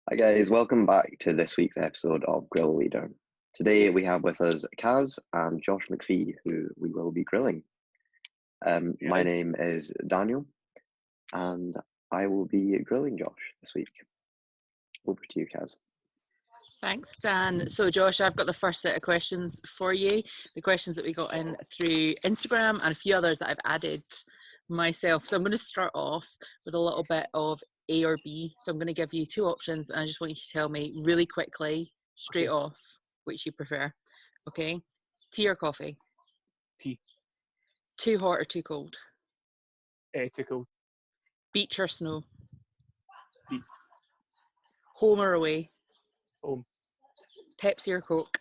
Hi guys, welcome back to this week's episode of Grill Leader. Today we have with us Kaz and Josh MacPhee, who we will be grilling. My name is Daniel, and I will be grilling Josh this week. Over to you, Kaz. Thanks, Dan. So, Josh, I've got the first set of questions for you. The questions that we got in through Instagram and a few others that I've added myself. So I'm going to start off with a little bit of A or B. So I'm going to give you two options, and I just want you to tell me really quickly, straight off, which you prefer. Okay? Tea or coffee? Tea. Too hot or too cold? Too cold. Beach or snow? Beach. Home or away? Home. Pepsi or Coke?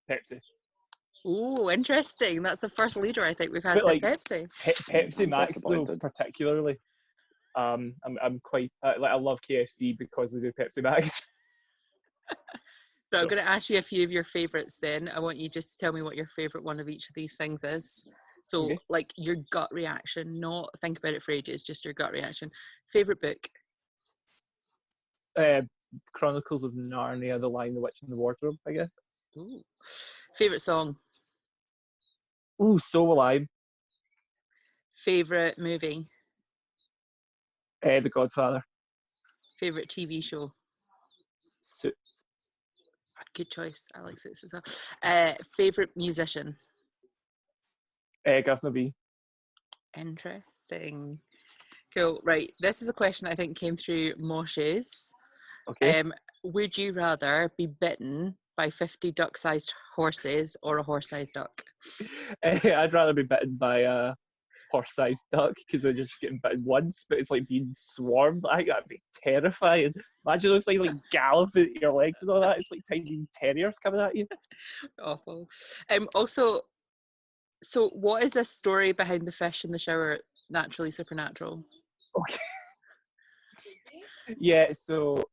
Pepsi. Oh, interesting. That's the first leader I think we've had to Pepsi. Pepsi Max though, particularly. I'm quite I love KFC because they do Pepsi Max. So I'm going to ask you a few of your favourites then. I want you just to tell me what your favourite one of each of these things is. So like your gut reaction, not think about it for ages, just your gut reaction. Favourite book? Chronicles of Narnia, The Lion, the Witch and the Wardrobe, I guess. Ooh. Favourite song? Ooh, So Alive. Favourite movie? The Godfather. Favourite TV show? Suits. Good choice. I like Suits as well. Favourite musician? Governor B. Interesting. Cool. Right. This is a question that I think came through Moshe's. Okay. Would you rather be bitten by 50 duck-sized horses or a horse-sized duck? I'd rather be bitten by a horse-sized duck because they're just getting bitten once, but it's like being swarmed. I think that'd be terrifying. Imagine those things like galloping at your legs and all that. It's like tiny terriers coming at you. Awful. Also, so what is this story behind the fish in the shower? Naturally supernatural. Okay. Yeah, so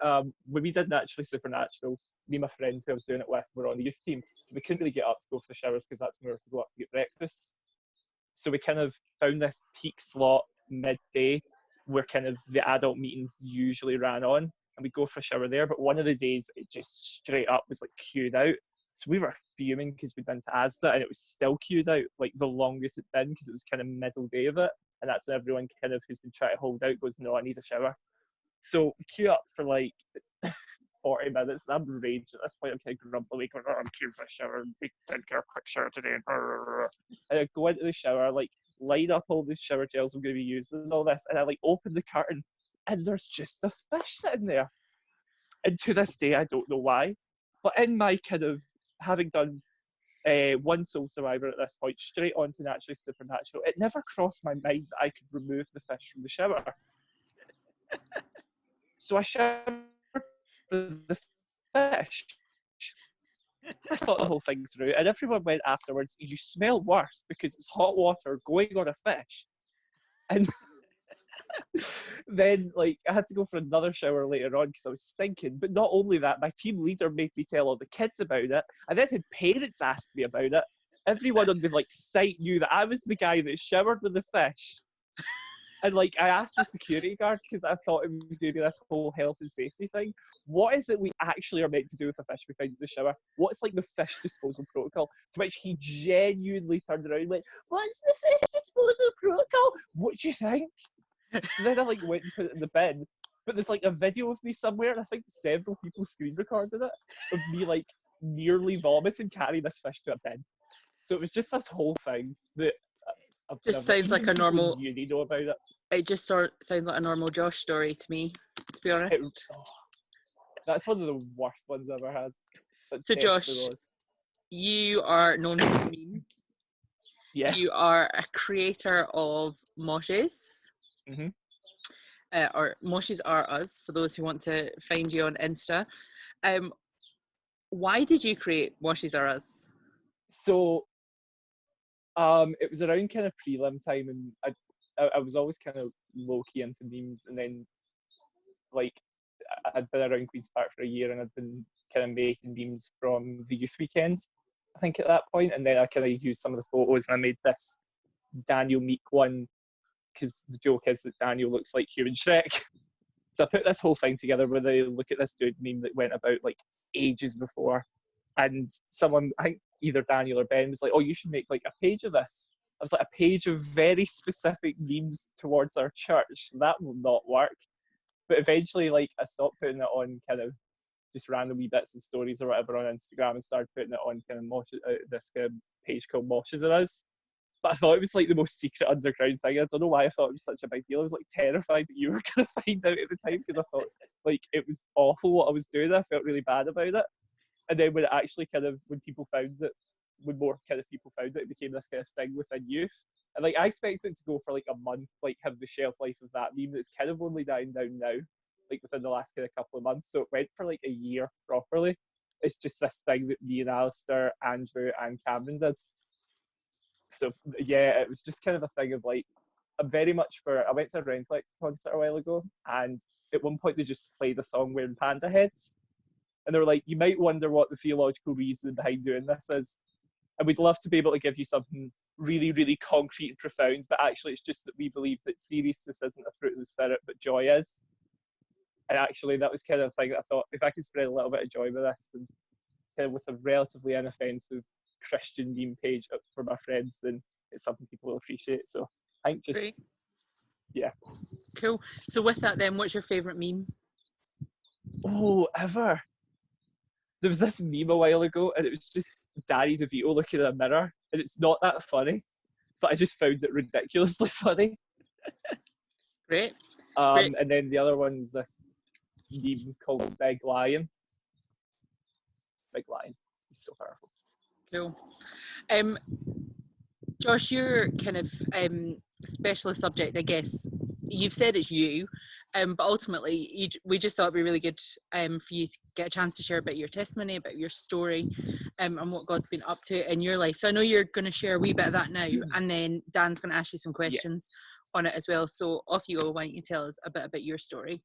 when we did Naturally Supernatural, me and my friend who I was doing it with were on the youth team, so we couldn't really get up to go for the showers because that's when we were to go up to get breakfast. So we kind of found this peak slot midday where kind of the adult meetings usually ran on, and we'd go for a shower there. But one of the days it just straight up was like queued out. So we were fuming because we'd been to Asda and it was still queued out, like the longest it'd been because it was kind of middle day of it. And that's when everyone kind of who's been trying to hold out goes, no, I need a shower. So we queue up for like 40 minutes and I'm raging. At this point I'm kind of grumbly going, I'm queuing for a shower, we didn't get a quick shower today. And I go into the shower, like line up all the shower gels I'm going to be using and all this, and I like open the curtain and there's just a fish sitting there. And to this day I don't know why, but in my kind of having done one Soul Survivor at this point, straight on to Naturally Supernatural, it never crossed my mind that I could remove the fish from the shower. So I showered the fish. I thought the whole thing through, and everyone went afterwards, you smell worse because it's hot water going on a fish. And then like I had to go for another shower later on because I was stinking. But not only that, my team leader made me tell all the kids about it. I then had parents ask me about it. Everyone on the like site knew that I was the guy that showered with the fish. And like I asked the security guard because I thought it was going to be this whole health and safety thing. What is it we actually are meant to do with a fish we find in the shower? What's like the fish disposal protocol? To which he genuinely turned around and went, "What's the fish disposal protocol? What do you think?" So then I like went and put it in the bin. But there's like a video of me somewhere, and I think several people screen recorded it, of me like nearly vomiting carrying this fish to a bin. So it was just this whole thing that just sounds like a normal. You know about it. It just sounds like a normal Josh story to me, to be honest. That's one of the worst ones I've ever had. So Josh, you are known for memes. Yeah. You are a creator of Moshes. Mm-hmm. Or Moshes are us, for those who want to find you on Insta. Why did you create Moshes are us? So it was around kind of prelim time, and I was always kind of low-key into memes, and then like I'd been around Queen's Park for a year and I'd been kind of making memes from the youth weekends, I think, at that point, and then I kind of used some of the photos and I made this Daniel Meek one because the joke is that Daniel looks like human Shrek. So I put this whole thing together where they look at this dude meme that went about like ages before, and someone, I think either Daniel or Ben, was like, "Oh, you should make like a page of this." I was like, "A page of very specific memes towards our church? That will not work." But eventually, like, I stopped putting it on kind of just random wee bits and stories or whatever on Instagram and started putting it on kind of this kind of page called Moshes It Is. But I thought it was like the most secret underground thing. I don't know why I thought it was such a big deal. I was like terrified that you were going to find out at the time because I thought like it was awful what I was doing. I felt really bad about it. And then when it actually kind of, when people found it, when more kind of people found it, it became this kind of thing within youth. And like I expected it to go for like a month, like have the shelf life of that meme that's kind of only dying down now, like within the last kind of couple of months. So it went for like a year properly. It's just this thing that me and Alistair, Andrew and Cameron did. So yeah, it was just kind of a thing of like, I'm very much for, I went to a Renflex concert a while ago, and at one point they just played a song wearing panda heads. And they were like, you might wonder what the theological reason behind doing this is. And we'd love to be able to give you something really, really concrete and profound, but actually it's just that we believe that seriousness isn't a fruit of the Spirit, but joy is. And actually that was kind of the thing that I thought, if I could spread a little bit of joy with this, and kind of with a relatively inoffensive Christian meme page for my friends, then it's something people will appreciate. So I think just, Great. Yeah. Cool. So with that then, what's your favourite meme? Oh, ever. There was this meme a while ago, and it was just Danny DeVito looking in a mirror, and it's not that funny, but I just found it ridiculously funny. Great. Great. And then the other one's this meme called Big Lion. Big Lion. He's so powerful. Cool. Josh, your kind of specialist subject, I guess, you've said it's you, but ultimately we just thought it'd be really good for you to get a chance to share about your testimony, about your story, and what God's been up to in your life. So I know you're going to share a wee bit of that now, and then Dan's going to ask you some questions on it as well. So off you go. Why don't you tell us a bit about your story?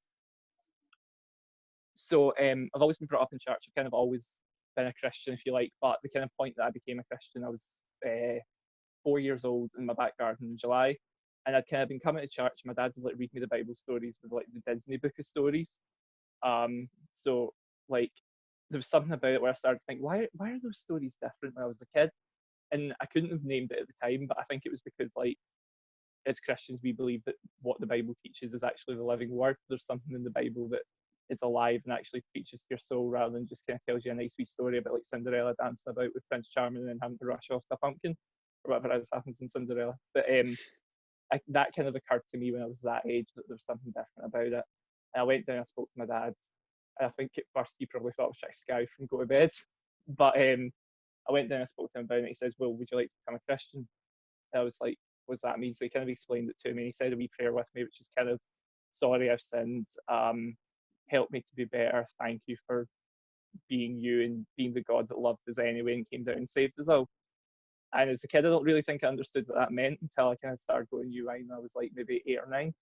So I've always been brought up in church. I've kind of always been a Christian, if you like, but the kind of point that I became a Christian, I was 4 years old in my back garden in July, and I'd kind of been coming to church. My dad would like read me the Bible stories with like the Disney book of stories. So like there was something about it where I started to think, why are those stories different when I was a kid? And I couldn't have named it at the time, but I think it was because like as Christians we believe that what the Bible teaches is actually the living word. There's something in the Bible that is alive and actually preaches to your soul rather than just kind of tells you a nice wee story about like Cinderella dancing about with Prince Charming and having to rush off to a pumpkin or whatever else happens in Cinderella. But that kind of occurred to me when I was that age, that there was something different about it. And I went down and I spoke to my dad. And I think at first he probably thought I was trying to scout and go to bed. But I went down and I spoke to him about it, and he says, well, would you like to become a Christian? And I was like, what does that mean? So he kind of explained it to me. He said a wee prayer with me, which is kind of, sorry I've sinned, help me to be better, thank you for being you and being the God that loved us anyway and came down and saved us all. And as a kid, I don't really think I understood what that meant until I kind of started going UI, and I was like maybe 8 or 9.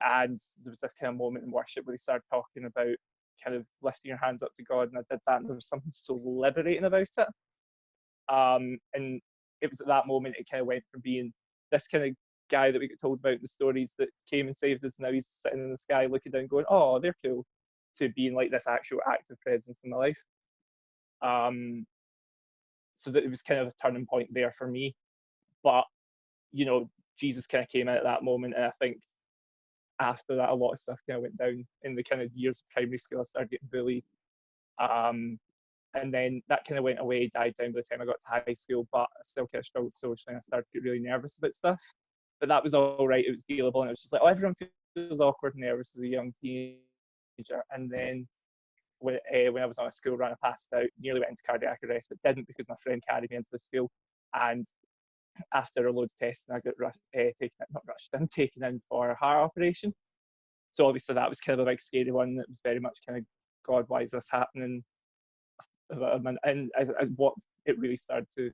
And there was this kind of moment in worship where they started talking about kind of lifting your hands up to God, and I did that, and there was something so liberating about it. And it was at that moment it kind of went from being this kind of guy that we get told about in the stories that came and saved us, and now he's sitting in the sky looking down going, oh, they're cool, to being like this actual active presence in my life. So that it was kind of a turning point there for me. But, you know, Jesus kind of came in at that moment, and I think after that a lot of stuff kind of went down. In the kind of years of primary school I started getting bullied. And then that kind of went away, died down by the time I got to high school, but I still kind of struggled socially, and I started to get really nervous about stuff. But that was all right, it was dealable, and it was just like, oh, everyone feels awkward and nervous as a young teenager. And then when I was on a school run, I passed out, nearly went into cardiac arrest, but didn't because my friend carried me into the school. And after a load of testing, I got taken in for a heart operation. So obviously that was kind of a big scary one. It was very much kind of, God, why is this happening? And what it really started to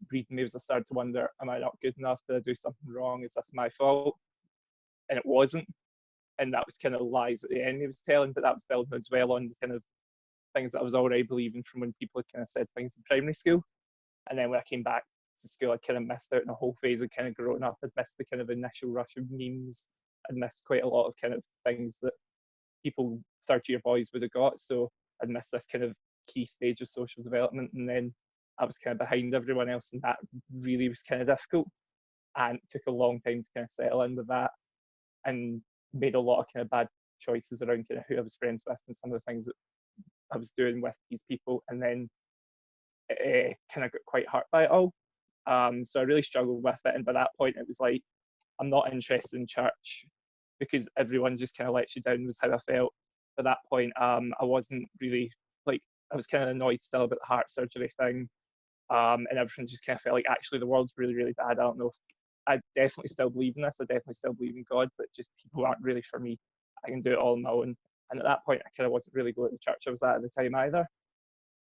breed in me was I started to wonder, am I not good enough? Did I do something wrong? Is this my fault? And it wasn't. And that was kind of lies that the enemy was telling, but that was building as well on the kind of things that I was already believing from when people had kind of said things in primary school. And then when I came back to school, I kind of missed out on a whole phase of kind of growing up. I'd missed the kind of initial rush of memes I'd missed quite a lot of kind of things that people third-year boys would have got. So I'd missed this kind of key stage of social development, and then I was kind of behind everyone else, and that really was kind of difficult. And it took a long time to kind of settle in with that, and made a lot of kind of bad choices around kind of who I was friends with and some of the things that I was doing with these people, and then kind of got quite hurt by it all. So I really struggled with it, and by that point it was like, I'm not interested in church because everyone just kind of lets you down, was how I felt. By that point, I wasn't really, like, I was kind of annoyed still about the heart surgery thing, and everything just kind of felt like, actually, the world's really, really bad. I don't know if I definitely still believe in this. I definitely still believe in God, but just people aren't really for me. I can do it all on my own. And at that point, I kind of wasn't really going to the church I was at the time either.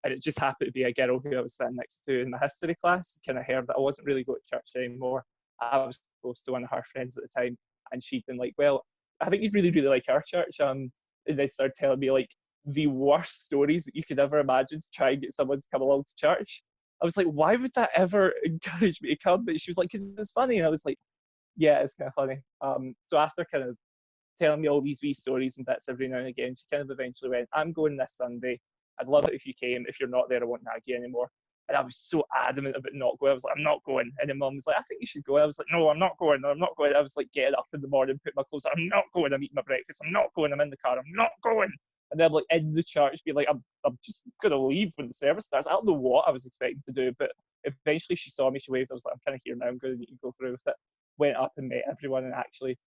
And it just happened to be a girl who I was sitting next to in my history class, kind of heard that I wasn't really going to church anymore. I was close to one of her friends at the time, and she'd been like, well, I think you'd really, really like our church. And they started telling me like the worst stories that you could ever imagine to try and get someone to come along to church. I was like, why would that ever encourage me to come? But she was like, because it's funny. And I was like, yeah, it's kind of funny. So after kind of telling me all these wee stories and bits every now and again, she kind of eventually went, I'm going this Sunday. I'd love it if you came. If you're not there, I won't nag you anymore. And I was so adamant about not going. I was like, I'm not going. And then mum was like, I think you should go. And I was like, no, I'm not going. No, I'm not going. I was like getting up in the morning, putting my clothes on. I'm not going. I'm eating my breakfast. I'm not going. I'm in the car. I'm not going. And then like in the church, be like, I'm just going to leave when the service starts. I don't know what I was expecting to do, but eventually she saw me. She waved. I was like, I'm kind of here now. I'm going to need to go through with it. Went up and met everyone and actually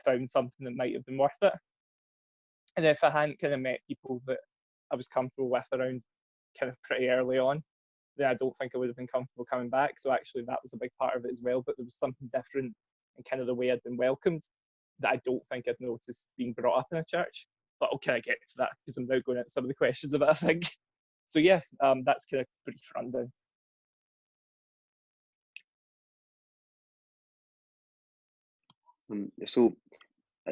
found something that might have been worth it. And if I hadn't kind of met people that I was comfortable with around kind of pretty early on, then I don't think I would have been comfortable coming back. So actually that was a big part of it as well, but there was something different in kind of the way I'd been welcomed that I don't think I'd noticed being brought up in a church. But I'll kind of get to that because I'm now going into some of the questions of it, I think. So yeah, that's kind of brief rundown. So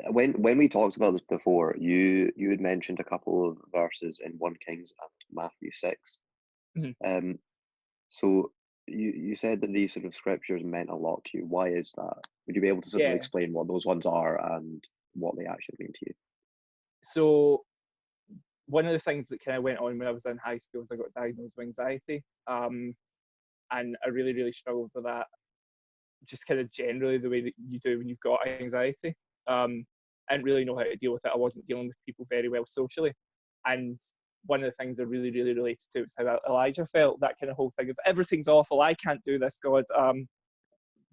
when we talked about this before, you had mentioned a couple of verses in 1 Kings and Matthew 6. Mm-hmm. So you said that these sort of scriptures meant a lot to you. Why is that? Would you be able to sort of explain what those ones are and what they actually mean to you? So one of the things that kind of went on when I was in high school was I got diagnosed with anxiety, and I really, really struggled with that. Just kind of generally the way that you do when you've got anxiety. I didn't really know how to deal with it. I wasn't dealing with people very well socially, and one of the things I really, really related to was how Elijah felt. That kind of whole thing of everything's awful. I can't do this, God.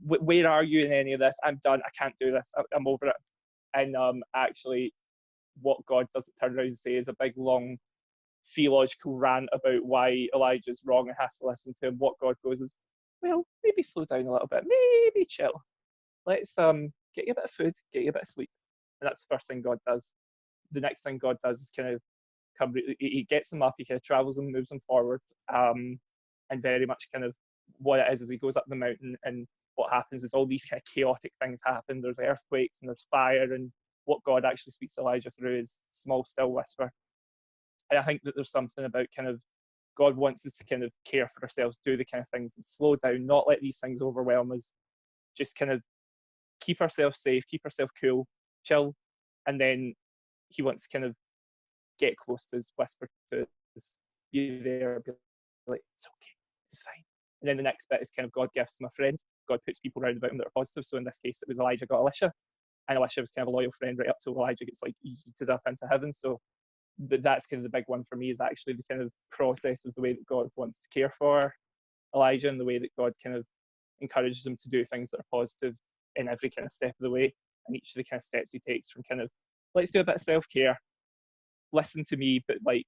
Where are you in any of this? I'm done. I can't do this. I'm over it. And actually, what God doesn't turn around and say is a big, long theological rant about why Elijah's wrong and has to listen to him. What God goes is, well, maybe slow down a little bit. Maybe chill. Let's get you a bit of food, get you a bit of sleep. And that's the first thing God does. The next thing God does is kind of he gets them up, he kind of travels them, moves them forward, and very much kind of what it is he goes up the mountain, and what happens is all these kind of chaotic things happen. There's earthquakes and there's fire, and what God actually speaks to Elijah through is small, still whisper. And I think that there's something about kind of God wants us to kind of care for ourselves, do the kind of things and slow down, not let these things overwhelm us, just kind of keep ourselves safe, keep ourselves cool, chill, and then he wants to kind of get close to us, whisper to us, be there, be like, it's okay, it's fine. And then the next bit is kind of God gifts him a friend. God puts people around about him that are positive. So in this case, it was Elijah got Elisha, and Elisha was kind of a loyal friend right up till Elijah gets like yeeted up into heaven. So that's kind of the big one for me, is actually the kind of process of the way that God wants to care for Elijah, and the way that God kind of encourages him to do things that are positive in every kind of step of the way, and each of the kind of steps he takes, from kind of, let's do a bit of self-care, listen to me, but like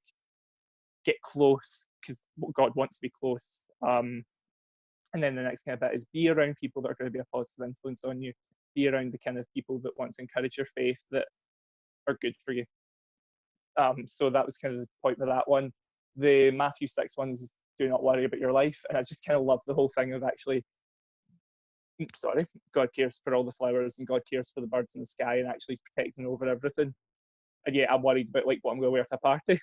get close because God wants to be close. And then the next kind of bit is be around people that are going to be a positive influence on you. Be around the kind of people that want to encourage your faith, that are good for you. So that was kind of the point with that one. The Matthew 6 ones, do not worry about your life. And I just kind of love the whole thing of actually, God cares for all the flowers and God cares for the birds in the sky, and actually he's protecting over everything. And yet I'm worried about like what I'm going to wear to a party.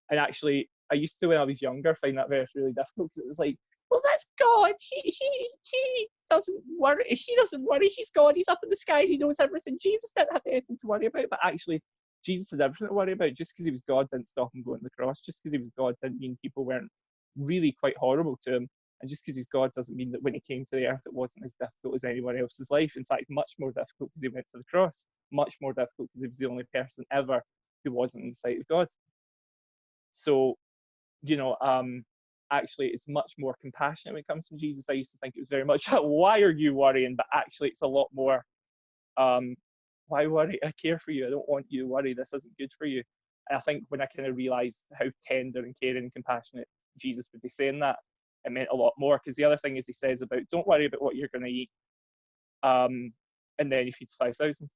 And actually, I used to, when I was younger, find that very really difficult, because it was like, well, that's God. He doesn't worry. He doesn't worry. He's God. He's up in the sky. He knows everything. Jesus didn't have anything to worry about. But actually, Jesus had everything to worry about. Just because he was God didn't stop him going to the cross. Just because he was God didn't mean people weren't really quite horrible to him. And just because he's God doesn't mean that when he came to the earth, it wasn't as difficult as anyone else's life. In fact, much more difficult because he went to the cross. Much more difficult because he was the only person ever who wasn't in the sight of God. So, actually, it's much more compassionate when it comes from Jesus. I used to think it was very much, why are you worrying? But actually, it's a lot more, why worry? I care for you. I don't want you to worry. This isn't good for you. And I think when I kind of realised how tender and caring and compassionate Jesus would be saying that, it meant a lot more. Because the other thing is he says about, don't worry about what you're going to eat. And then he feeds 5,000.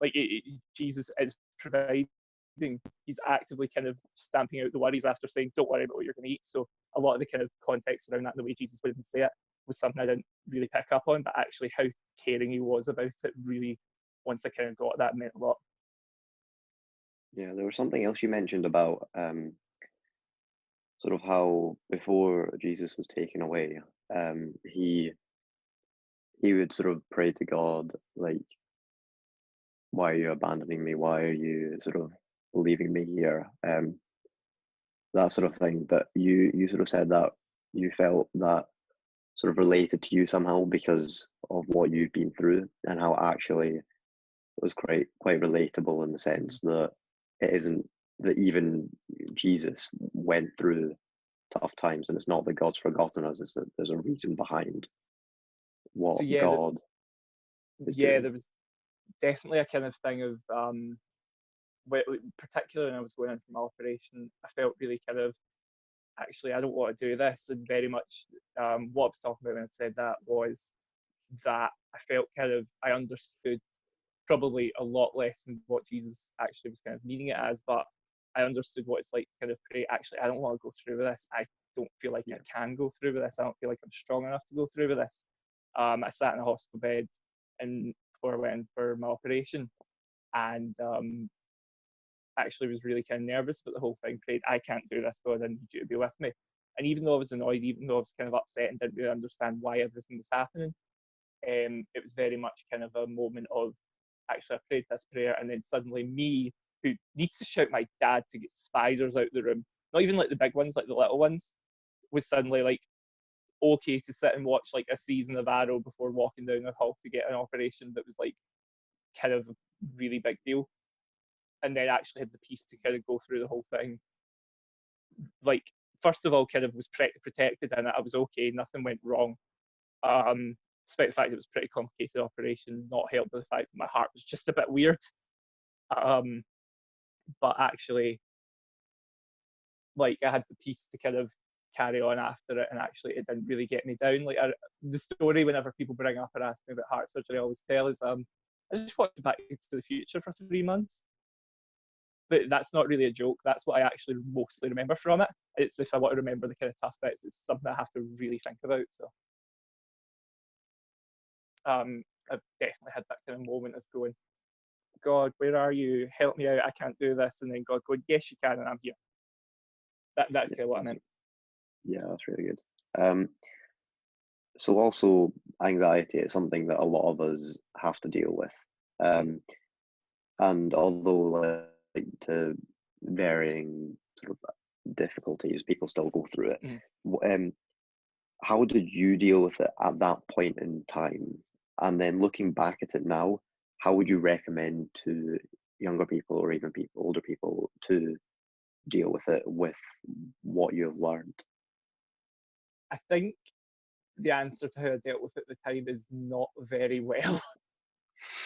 Like, Jesus is providing. He's actively kind of stamping out the worries after saying, don't worry about what you're going to eat. So a lot of the kind of context around that, the way Jesus would say it, was something I didn't really pick up on, but actually how caring he was about it really, once I kind of got that, meant a lot. Yeah, there was something else you mentioned about sort of how before Jesus was taken away, he would sort of pray to God, like, why are you abandoning me? Why are you sort of leaving me here? That sort of thing. But you sort of said that you felt that sort of related to you somehow because of what you've been through, and how actually it was quite relatable in the sense that it isn't that even Jesus went through tough times, and it's not that God's forgotten us, it's that there's a reason behind what So yeah, God is doing. there was definitely a kind of thing of particularly when I was going in for my operation, I felt really kind of, actually I don't want to do this, and very much what I was talking about when I said that was that I felt kind of, I understood probably a lot less than what Jesus actually was kind of meaning it as, but I understood what it's like to kind of pray, actually I don't want to go through with this, I don't feel like I can go through with this, I don't feel like I'm strong enough to go through with this. I sat in a hospital bed and before I went in for my operation, and actually was really kind of nervous about the whole thing, prayed, I can't do this, God, I need you to be with me. And even though I was annoyed, even though I was kind of upset and didn't really understand why everything was happening, it was very much kind of a moment of, actually I prayed this prayer, and then suddenly me, who needs to shout my dad to get spiders out the room, not even like the big ones, like the little ones, was suddenly like okay to sit and watch like a season of Arrow before walking down the hall to get an operation that was like kind of a really big deal. And then actually had the peace to kind of go through the whole thing. Like, first of all, kind of was protected in it. I was okay, nothing went wrong. Despite the fact it was a pretty complicated operation, not helped by the fact that my heart was just a bit weird. But actually, like, I had the peace to kind of carry on after it, and actually it didn't really get me down. Like, the story, whenever people bring up or ask me about heart surgery, I always tell is I just watched Back to the Future for 3 months. But that's not really a joke. That's what I actually mostly remember from it. It's, if I want to remember the kind of tough bits, it's something I have to really think about. So I've definitely had that kind of moment of going, God, where are you? Help me out. I can't do this. And then God going, yes, you can, and I'm here. That's kind of what I meant. Yeah, that's really good. So also anxiety is something that a lot of us have to deal with. And although like to varying sort of difficulties, people still go through it. How did you deal with it at that point in time? And then looking back at it now, how would you recommend to younger people or even older people to deal with it with what you've learned? I think the answer to how I dealt with it at the time is not very well.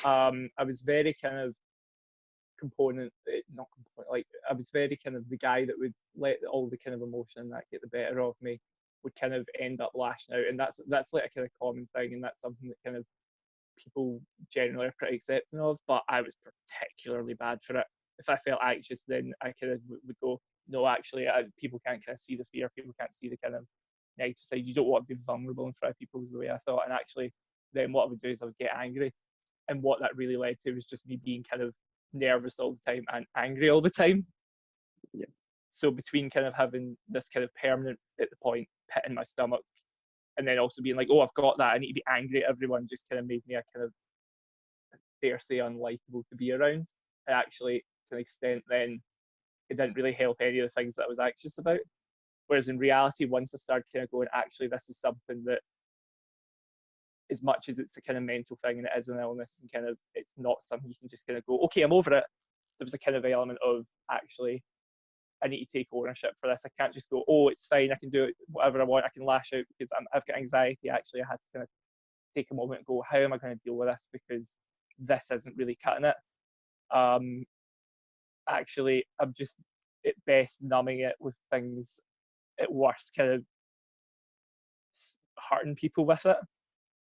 I was very kind of I was very kind of the guy that would let all the kind of emotion and that get the better of me, would kind of end up lashing out, and that's like a kind of common thing, and that's something that kind of people generally are pretty accepting of, but I was particularly bad for it. If I felt anxious, then I kind of would go, no, actually, people can't kind of see the fear, people can't see the kind of negative side, you don't want to be vulnerable in front of people, is the way I thought. And actually then what I would do is I would get angry, and what that really led to was just me being kind of nervous all the time and angry all the time. Yeah. So between kind of having this kind of permanent, at the point, pit in my stomach, and then also being like, oh, I've got that, I need to be angry at everyone, just kind of made me a kind of, dare say, unlikable to be around. And actually, to an extent, then it didn't really help any of the things that I was anxious about. Whereas in reality, once I started kind of going, actually, this is something that, as much as it's a kind of mental thing and it is an illness, and kind of it's not something you can just kind of go, okay, I'm over it. There was a kind of element of, actually, I need to take ownership for this. I can't just go, oh, it's fine, I can do it whatever I want, I can lash out because I've got anxiety. Actually, I had to kind of take a moment and go, how am I going to deal with this? Because this isn't really cutting it. Actually, I'm just at best numbing it with things, at worst kind of hurting people with it.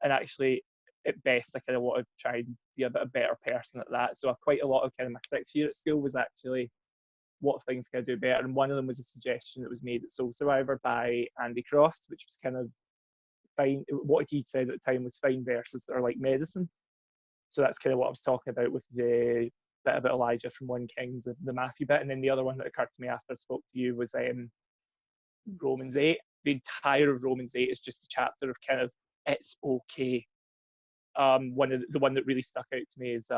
And actually, at best, I kind of want to try and be a bit a better person at that. So quite a lot of kind of my 6th year at school was actually, what things can I do better? And one of them was a suggestion that was made at Soul Survivor by Andy Croft, which was kind of fine. What he said at the time was, find verses that are like medicine. So that's kind of what I was talking about with the bit about Elijah from 1 Kings, the MacPhee bit. And then the other one that occurred to me after I spoke to you was Romans 8. The entire of Romans 8 is just a chapter of kind of, it's okay. The one that really stuck out to me is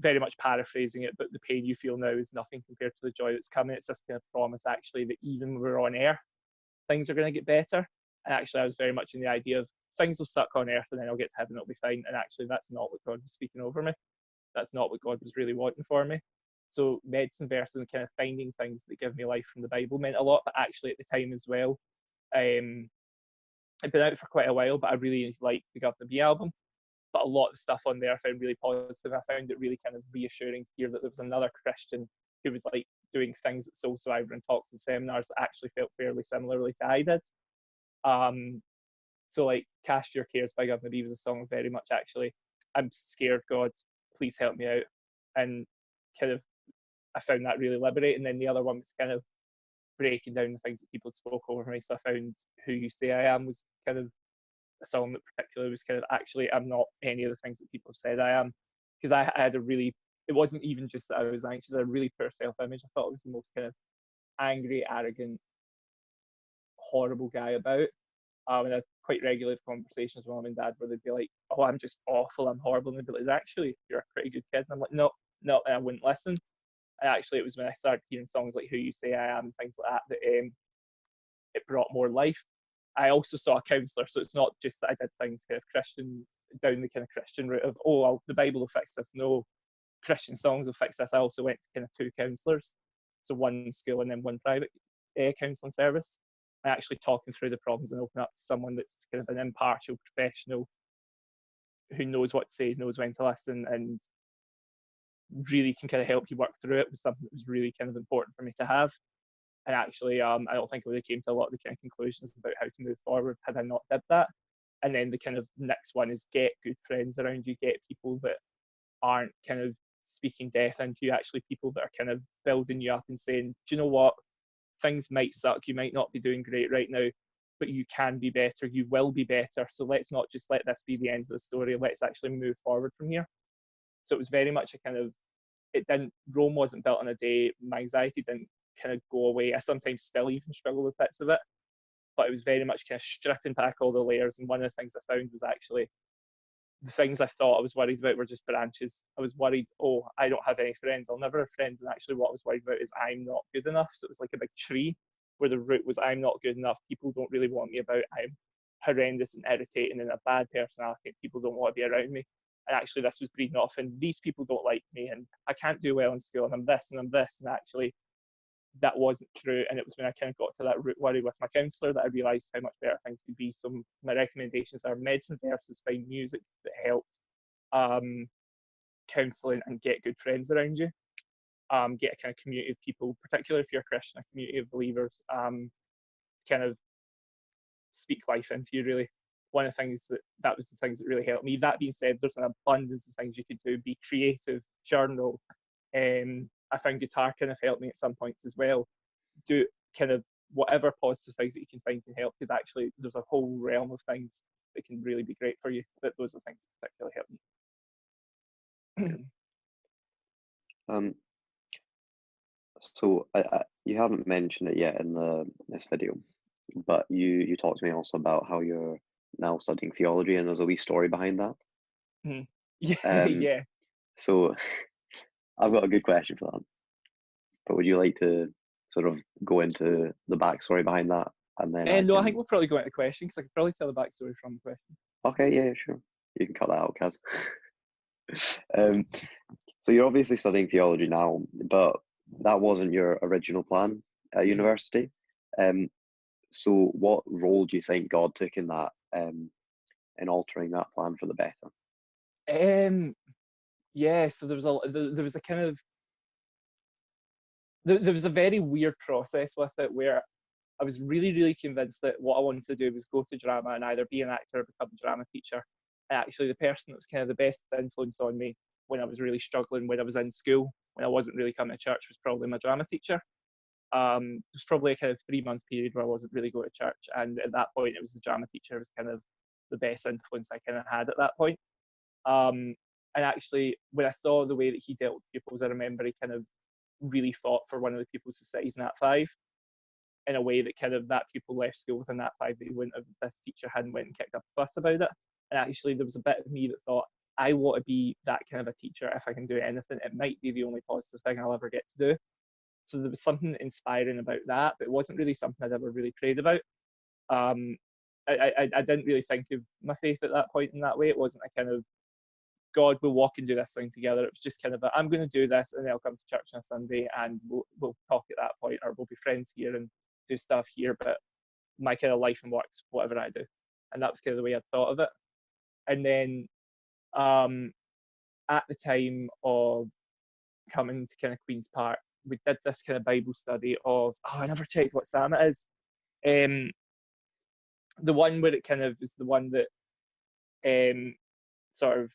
very much paraphrasing it, but the pain you feel now is nothing compared to the joy that's coming. It's this kind of promise, actually, that even when we're on earth, things are going to get better. And actually, I was very much in the idea of, things will suck on earth and then I'll get to heaven, it'll be fine. And actually, that's not what God was speaking over me. That's not what God was really wanting for me. So medicine versus and kind of finding things that give me life from the Bible meant a lot. But actually, at the time as well, I'd been out for quite a while, but I really liked the Governor B album. But a lot of the stuff on there I found really positive. I found it really kind of reassuring to hear that there was another Christian who was like doing things at Soul Survivor and talks and seminars that actually felt fairly similarly to I did. So like Cast Your Cares by Governor B was a song very much actually, I'm scared, God, please help me out. And kind of, I found that really liberating. And then the other one was kind of breaking down the things that people spoke over me. So I found Who You Say I Am was kind of a song that particularly was kind of, actually, I'm not any of the things that people have said I am. Because I had a really, it wasn't even just that I was anxious, I had a really poor self-image. I thought I was the most kind of angry, arrogant, horrible guy about. And I had quite regular conversations with mum and dad where they'd be like, oh, I'm just awful, I'm horrible. And they'd be like, actually, you're a pretty good kid. And I'm like, no, and I wouldn't listen. And actually, it was when I started hearing songs like Who You Say I Am and things like that, that it brought more life. I also saw a counsellor, so it's not just that I did things kind of Christian, down the kind of Christian route of, oh, well, the Bible will fix this. No, Christian songs will fix this. I also went to kind of 2 counsellors, so 1 school and then 1 private counselling service. And actually talking through the problems and open up to someone that's kind of an impartial professional who knows what to say, knows when to listen, and really can kind of help you work through it was something that was really kind of important for me to have. And actually, I don't think I really came to a lot of the kind of conclusions about how to move forward had I not did that. And then the kind of next one is get good friends around you, get people that aren't kind of speaking death into you, actually people that are kind of building you up and saying, do you know what, things might suck, you might not be doing great right now, but you can be better, you will be better. So let's not just let this be the end of the story, let's actually move forward from here. So it was very much a kind of, Rome wasn't built on a day, my anxiety didn't kind of go away. I sometimes still even struggle with bits of it, but it was very much kind of stripping back all the layers. And one of the things I found was actually the things I thought I was worried about were just branches. I was worried, oh, I don't have any friends, I'll never have friends. And actually what I was worried about is I'm not good enough. So it was like a big tree where the root was I'm not good enough, people don't really want me about, I'm horrendous and irritating and a bad personality, people don't want to be around me. And actually this was breeding off, and these people don't like me, and I can't do well in school, and I'm this and I'm this. And actually that wasn't true. And it was when I kind of got to that root worry with my counsellor that I realised how much better things could be. So my recommendations are medicine versus find music that helped, counselling, and get good friends around you. Get a kind of community of people, particularly if you're a Christian, a community of believers, kind of speak life into you, really. One of the things that was the things that really helped me. That being said, there's an abundance of things you could do. Be creative, journal. I found guitar kind of helped me at some points as well. Do kind of whatever positive things that you can find can help, because actually there's a whole realm of things that can really be great for you. But those are things that particularly help me. So you haven't mentioned it yet in this video, but you talked to me also about how you're now studying theology, and there's a wee story behind that. Mhm. Yeah, Um, yeah. so I've got a good question for that. But would you like to sort of go into the backstory behind that, and then I And no, I think can? we'll probably go into the question because I could probably tell the backstory from the question. Okay, yeah, sure. You can cut that out, Kaz. Okay. So you're obviously studying theology now, but that wasn't your original plan at Mhm. university. Um, so what role do you think God took in that, in altering that plan for the better? Yeah, so there was a kind of there was a very weird process with it where I was really, really convinced that what I wanted to do was go to drama and either be an actor or become a drama teacher. And actually, the person that was kind of the best influence on me when I was really struggling, when I was in school, when I wasn't really coming to church, was probably my drama teacher. It was probably a kind of 3-month period where I wasn't really going to church. And at that point, it was the drama teacher who was kind of the best influence I kind of had at that point. Um, and actually, when I saw the way that he dealt with pupils, I remember he kind of really fought for one of the pupils' societies in that 5 in a way that kind of that pupil left school within that 5 that he wouldn't have if this teacher hadn't went and kicked up a fuss about it. And actually, there was a bit of me that thought, I want to be that kind of a teacher if I can do anything. It might be the only positive thing I'll ever get to do. So there was something inspiring about that, but it wasn't really something I'd ever really prayed about. Um, I didn't really think of my faith at that point in that way. It wasn't a kind of God, we'll walk and do this thing together. It was just kind of a, I'm going to do this, and then I'll come to church on a Sunday, and we'll talk at that point, or we'll be friends here and do stuff here. But my kind of life and work's whatever I do, and that was kind of the way I thought of it. And then um, at the time of coming to kind of Queen's Park, we did this kind of Bible study of I never checked what psalm it is. The one where it kind of is the one that sort of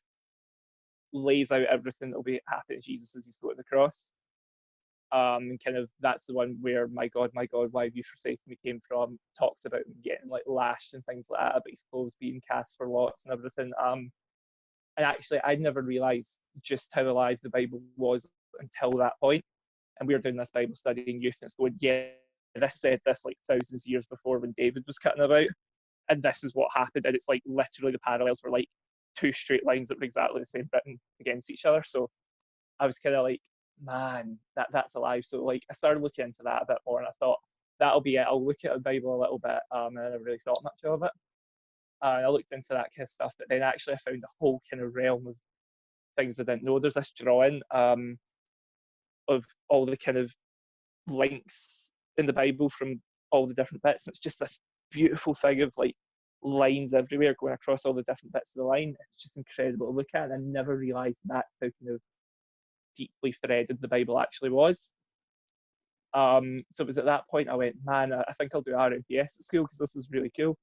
lays out everything that'll be happening to Jesus as he's going to the cross. And kind of that's the one where my God, why have you forsaken me came from, talks about him getting like lashed and things like that, about his clothes being cast for lots and everything. And actually I'd never realised just how alive the Bible was until that point. And we were doing this Bible study in youth, and it's going, yeah, this said this like thousands of years before when David was cutting about, and this is what happened. And it's like literally the parallels were like 2 straight lines that were exactly the same written against each other. So I was kind of like, man, that's alive. So like I started looking into that a bit more, and I thought that'll be it. I'll look at the Bible a little bit, and I never really thought much of it. And I looked into that kind of stuff, but then actually I found a whole kind of realm of things I didn't know. There's this drawing of all the kind of links in the Bible from all the different bits, and it's just this beautiful thing of like lines everywhere going across all the different bits of the line. It's just incredible to look at, and I never realised that's how kind of deeply threaded the Bible actually was. So it was at that point I went, man, I think I'll do RMPS at school because this is really cool.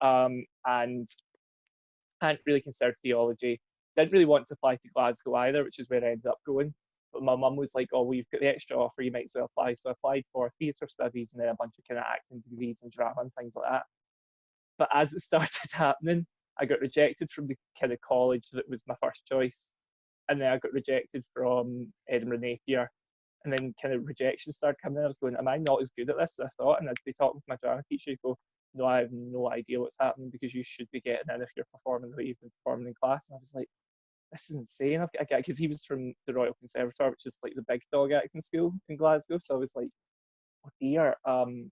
And I hadn't really considered theology. Didn't really want to apply to Glasgow either, which is where I ended up going. But my mum was like, oh, well, you've got the extra offer, you might as well apply. So I applied for theatre studies and then a bunch of kind of acting degrees and drama and things like that. But as it started happening, I got rejected from the kind of college that was my first choice. And then I got rejected from Edinburgh Napier. And then kind of rejection started coming in. I was going, am I not as good at this as I thought? And I'd be talking to my drama teacher, he'd go, no, I have no idea what's happening because you should be getting in if you're performing the way you've been performing in class. And I was like, this is insane. Because he was from the Royal Conservatoire, which is like the big dog acting school in Glasgow. So I was like, oh dear. And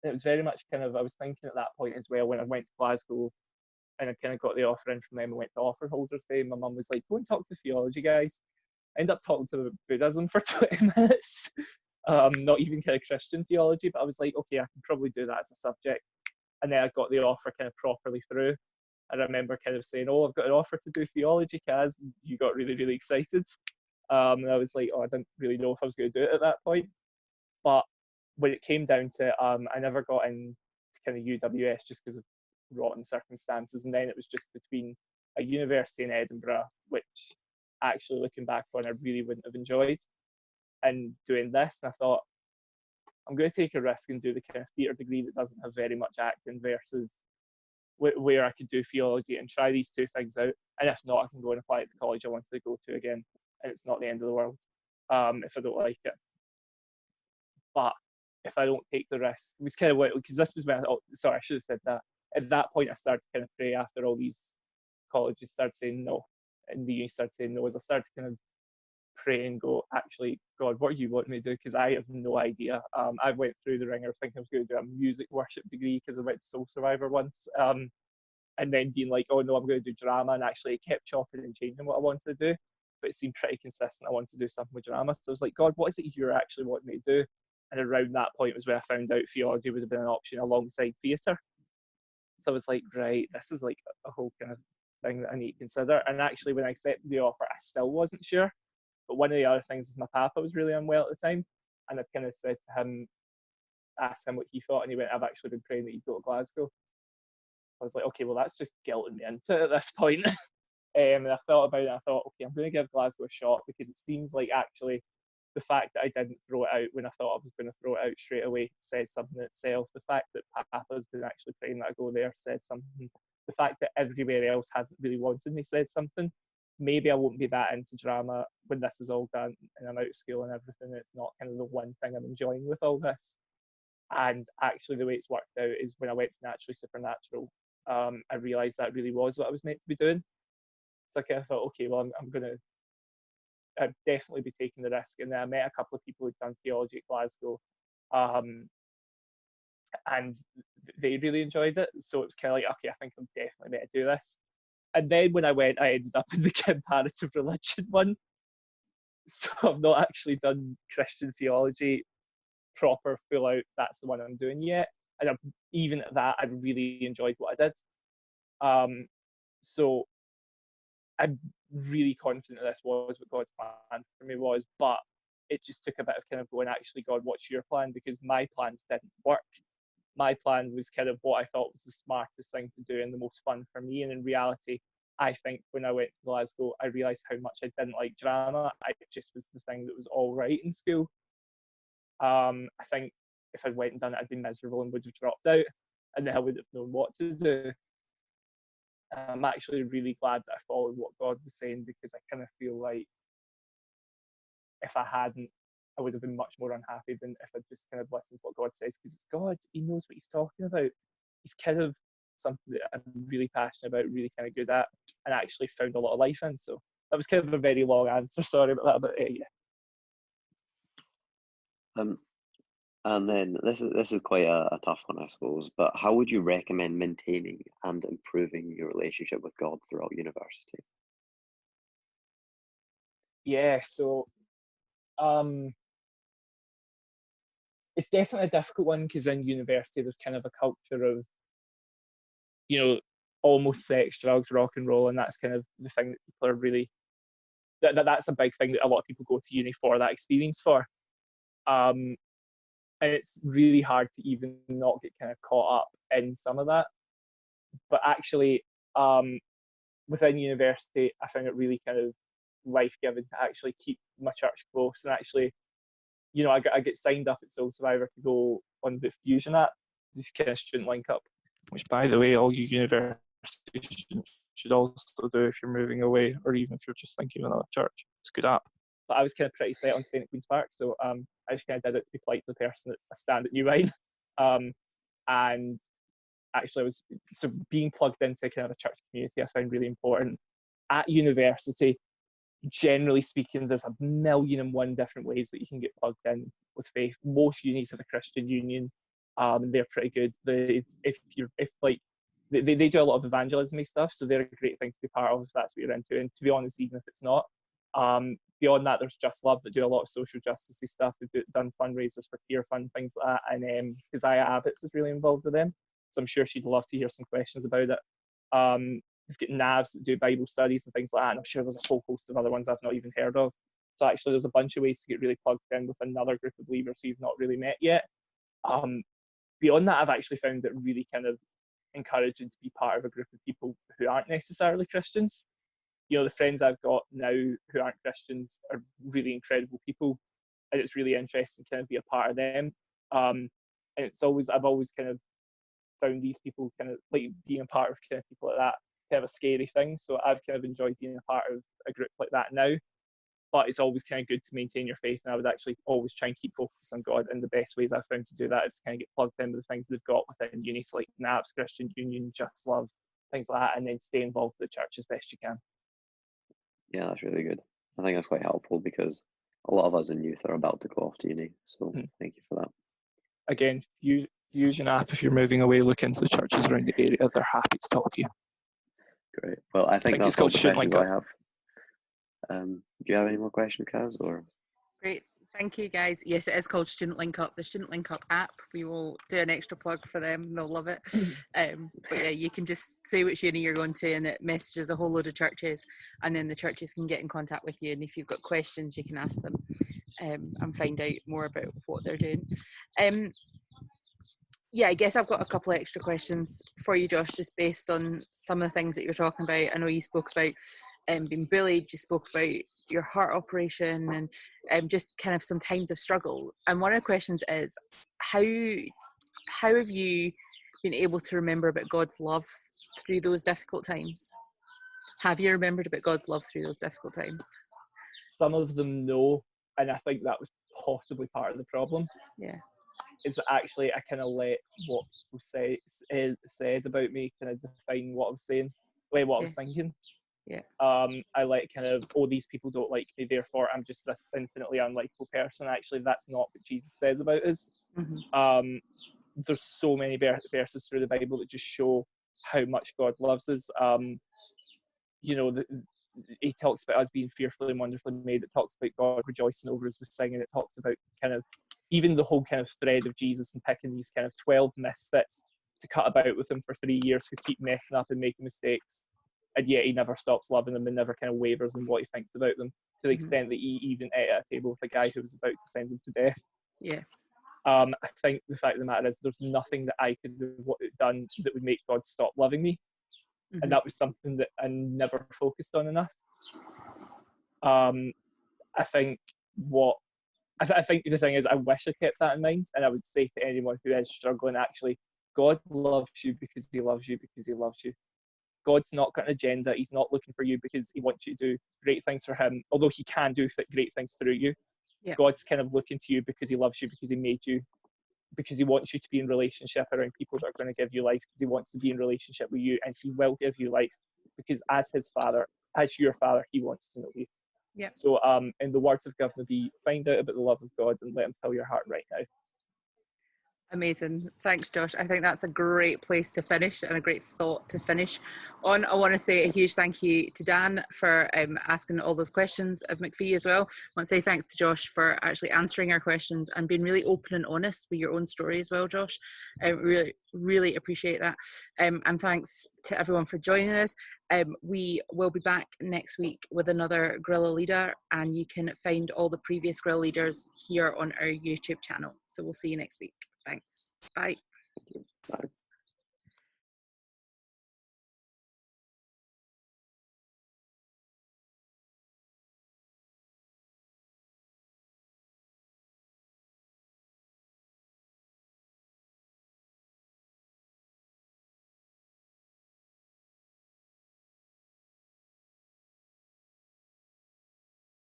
it was very much kind of, I was thinking at that point as well, when I went to Glasgow and I kind of got the offer in from them and went to offer holders day, my mum was like, go and talk to theology guys. I ended up talking to Buddhism for 20 minutes. Not even kind of Christian theology, but I was like, okay, I can probably do that as a subject. And then I got the offer kind of properly through. I remember kind of saying, oh, I've got an offer to do theology, Kaz. You got really, really excited. And I was like, oh, I didn't really know if I was going to do it at that point. But when it came down to it, I never got into kind of UWS just because of rotten circumstances. And then it was just between a university in Edinburgh, which actually looking back on, I really wouldn't have enjoyed, and doing this. And I thought, I'm going to take a risk and do the kind of theatre degree that doesn't have very much acting versus where I could do theology and try these 2 things out. And if not, I can go and apply at the college I wanted to go to again. And it's not the end of the world if I don't like it. but if I don't take the risk, it was kind of what, because this was when I should have said that. At that point, I started to kind of pray after all these colleges started saying no, and the uni started saying no, as I started to kind of pray and go, actually, God, what do you want me to do? Because I have no idea. I went through the ringer thinking I was going to do a music worship degree because I went to Soul Survivor once. And then being like, oh no, I'm going to do drama, and actually kept chopping and changing what I wanted to do, but it seemed pretty consistent. I wanted to do something with drama, so I was like, God, what is it you're actually wanting me to do? And around that point was where I found out theology would have been an option alongside theatre. So I was like, right, this is like a whole kind of thing that I need to consider. And actually, when I accepted the offer, I still wasn't sure. But one of the other things is my papa was really unwell at the time, and I kind of said to him, asked him what he thought, and he went, I've actually been praying that you go to Glasgow. I was like, okay, well, that's just guilting me into it at this point. And I thought about it, and I thought, okay, I'm going to give Glasgow a shot, because it seems like actually the fact that I didn't throw it out when I thought I was going to throw it out straight away says something itself. The fact that Papa's been actually praying that I go there says something. The fact that everywhere else hasn't really wanted me says something. Maybe I won't be that into drama when this is all done and I'm out of school and everything. It's not kind of the one thing I'm enjoying with all this. And actually, the way it's worked out is when I went to Naturally Supernatural, I realised that really was what I was meant to be doing. So I kind of thought, okay, well, I'm going to definitely be taking the risk. And then I met a couple of people who'd done theology at Glasgow, and they really enjoyed it. So it was kind of like, okay, I think I'm definitely meant to do this. And then when I went, I ended up in the comparative religion one. So I've not actually done Christian theology proper, full out. That's the one I'm doing yet. And even at that, I really enjoyed what I did. So I'm really confident that this was what God's plan for me was, but it just took a bit of kind of going, actually, God, what's your plan? Because my plans didn't work. My plan was kind of what I thought was the smartest thing to do and the most fun for me. And in reality, I think when I went to Glasgow, I realised how much I didn't like drama. It just was the thing that was all right in school. I think if I went and done it, I'd be miserable and would have dropped out, and then I wouldn't have known what to do. I'm actually really glad that I followed what God was saying, because I kind of feel like if I hadn't, I would have been much more unhappy than if I just kind of listened to what God says, because it's God. He knows what he's talking about. He's kind of something that I'm really passionate about, really kind of good at, and actually found a lot of life in. So that was kind of a very long answer. Sorry about that, but yeah. And then this is quite a tough one, I suppose. But how would you recommend maintaining and improving your relationship with God throughout university? Yeah, so it's definitely a difficult one, because in university there's kind of a culture of, you know, almost sex, drugs, rock and roll, and that's kind of the thing that people are really that's a big thing that a lot of people go to uni for, that experience for. And it's really hard to even not get kind of caught up in some of that. But actually, within university, I found it really kind of life-giving to actually keep my church close. And actually, you know, I get signed up at Soul Survivor to go on the Fusion app, this kind of student link up, which, by the way, all you university students should also do if you're moving away, or even if you're just thinking of another church. It's a good app. But I was kind of pretty set on staying at Queen's Park, so I just kind of did it to be polite to the person at a stand at New Wine. And actually, I was so being plugged into kind of a church community I found really important. At university, generally speaking, there's a million and one different ways that you can get plugged in with faith. Most unis have a Christian union, and they're pretty good. They do a lot of evangelism stuff, so they're a great thing to be part of if that's what you're into. And to be honest, even if it's not, beyond that, there's Just Love that do a lot of social justice stuff. They've done fundraisers for Peer Fund, things like that. And Keziah Abbott's is really involved with them, so I'm sure she'd love to hear some questions about it. We've got NAVs that do Bible studies and things like that, and I'm sure there's a whole host of other ones I've not even heard of. So actually, there's a bunch of ways to get really plugged in with another group of believers who you've not really met yet. Beyond that, I've actually found it really kind of encouraging to be part of a group of people who aren't necessarily Christians. You know, the friends I've got now who aren't Christians are really incredible people, and it's really interesting to kind of be a part of them. And I've always kind of found these people kind of like being a part of kind of people like that kind of a scary thing. So I've kind of enjoyed being a part of a group like that now. but it's always kind of good to maintain your faith, and I would actually always try and keep focused on God, and the best ways I've found to do that is to kind of get plugged in with the things they've got within uni, so like NAPS, Christian Union, Just Love, things like that, and then stay involved with the church as best you can. Yeah, that's really good. I think that's quite helpful because a lot of us in youth are about to go off to uni, so thank you for that. Again, use an app if you're moving away. Look into the churches around the area; they're happy to talk to you. Great. Well, I think that's all the questions I have. Do you have any more questions, Kaz? Or Great. Thank you, guys. Yes, it is called Student Link Up, the Student Link Up app. We will do an extra plug for them. They'll love it. But yeah, you can just say which uni you're going to, and it messages a whole load of churches, and then the churches can get in contact with you. And if you've got questions, you can ask them and find out more about what they're doing. Yeah, I guess I've got a couple of extra questions for you, Josh, just based on some of the things that you're talking about. I know you spoke about being bullied, you spoke about your heart operation, and just kind of some times of struggle. And one of the questions is, how have you been able to remember about God's love through those difficult times? Have you remembered about God's love through those difficult times? Some of them no, and I think that was possibly part of the problem. Yeah. Is that actually I kind of let what was said about me kind of define what I was saying, what I was thinking. Yeah. I let kind of, oh, these people don't like me, therefore I'm just this infinitely unlikable person. Actually, that's not what Jesus says about us. Mm-hmm. There's so many verses through the Bible that just show how much God loves us. You know, he talks about us being fearfully and wonderfully made. It talks about God rejoicing over us with singing. It talks about kind of even the whole kind of thread of Jesus and picking these kind of 12 misfits to cut about with him for 3 years who keep messing up and making mistakes, and yet he never stops loving them and never kind of wavers in what he thinks about them, to the extent that he even ate at a table with a guy who was about to send him to death. Yeah. I think the fact of the matter is there's nothing that I could have done that would make God stop loving me. And that was something that I never focused on enough. I think the thing is, I wish I kept that in mind, and I would say to anyone who is struggling, actually, God loves you because he loves you because he loves you. God's not got an agenda. He's not looking for you because he wants you to do great things for him, although he can do great things through you. Yeah. God's kind of looking to you because he loves you, because he made you, because he wants you to be in relationship around people that are going to give you life, because he wants to be in relationship with you, and he will give you life, because as his father, as your father, he wants to know you. Yeah. So in the words of Governor B, find out about the love of God and let him fill your heart right now. Amazing. Thanks, Josh. I think that's a great place to finish and a great thought to finish on. I want to say a huge thank you to Dan for asking all those questions of MacPhee as well. I want to say thanks to Josh for actually answering our questions and being really open and honest with your own story as well, Josh. I really, really appreciate that. And thanks to everyone for joining us. We will be back next week with another Guerrilla Leader, and you can find all the previous Guerrilla Leaders here on our YouTube channel. So we'll see you next week. Thanks. Bye. Bye.